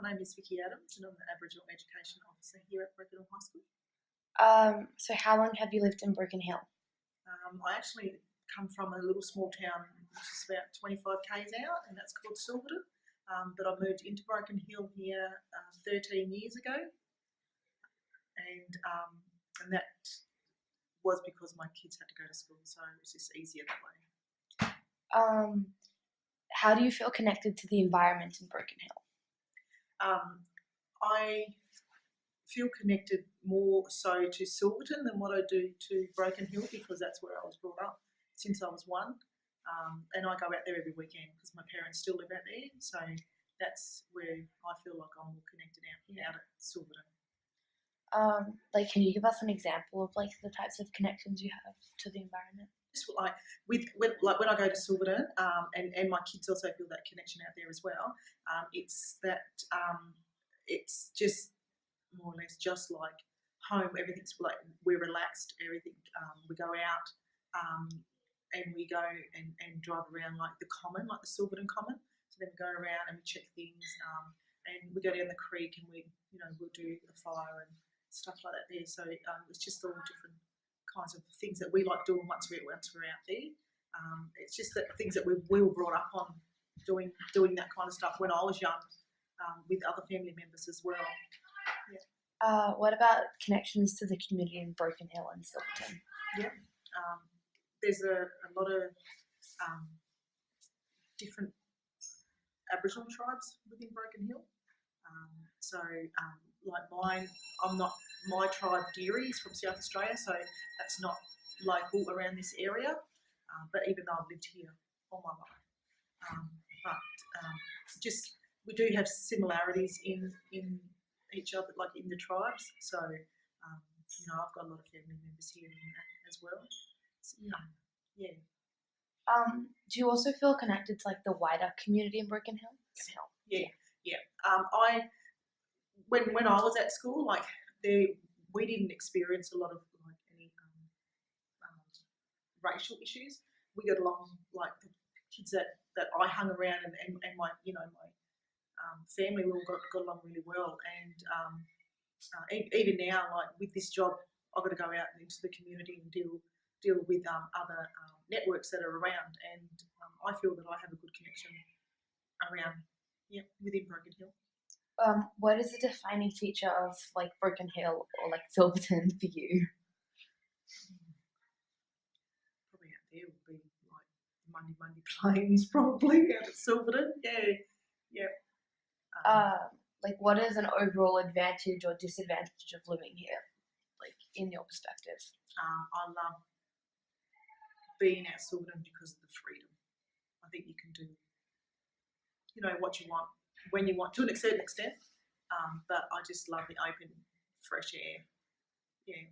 My name is Vicky Adams and I'm the Aboriginal Education Officer here at Broken Hill High School. So how long have you lived in Broken Hill? I actually come from a little small town which is about 25 k's out, and that's called Silverton. But I moved into Broken Hill here 13 years ago, and that was because my kids had to go to school, so it was just easier that way. How do you feel connected to the environment in Broken Hill? I feel connected more so to Silverton than what I do to Broken Hill, because that's where I was brought up since I was one. And I go out there every weekend because my parents still live out there, so that's where I feel like I'm more connected out at Silverton. Can you give us an example of the types of connections you have to the environment? Just like when I go to Silverton, and my kids also feel that connection out there as well. It's that it's just more or less just like home. Everything's like we're relaxed. Everything we go out and we go and drive around like the common, like the Silverton Common. So then we go around and we check things, and we go down the creek and we'll do a fire and stuff like that there. So it's just all different kinds of things that we like doing once we're out there. It's just that things that we were brought up on doing that kind of stuff when I was young, with other family members as well. Yeah. What about connections to the community in Broken Hill and Silverton? Yeah. There's a lot of different Aboriginal tribes within Broken Hill. Like mine, my tribe Deary is from South Australia, so that's not local around this area. But even though I've lived here all my life, just we do have similarities in each other, like in the tribes. So I've got a lot of family members here in that as well. So, yeah. Do you also feel connected to the wider community in Broken Hill? Yeah. When I was at school, we didn't experience a lot of any racial issues. We got along like the kids that I hung around and my my family, we all got along really well. And even now, like with this job, I've got to go out into the community and deal with other networks that are around, and I feel that I have a good connection around within Broken Hill. What is the defining feature of Broken Hill or Silverton for you? Probably out there would be like Monday Plains, probably out at Silverton. Yeah. What is an overall advantage or disadvantage of living here, in your perspective? I love being at Silverton because of the freedom. I think you can do, what you want when you want to a certain extent. But I just love the open, fresh air. Yeah.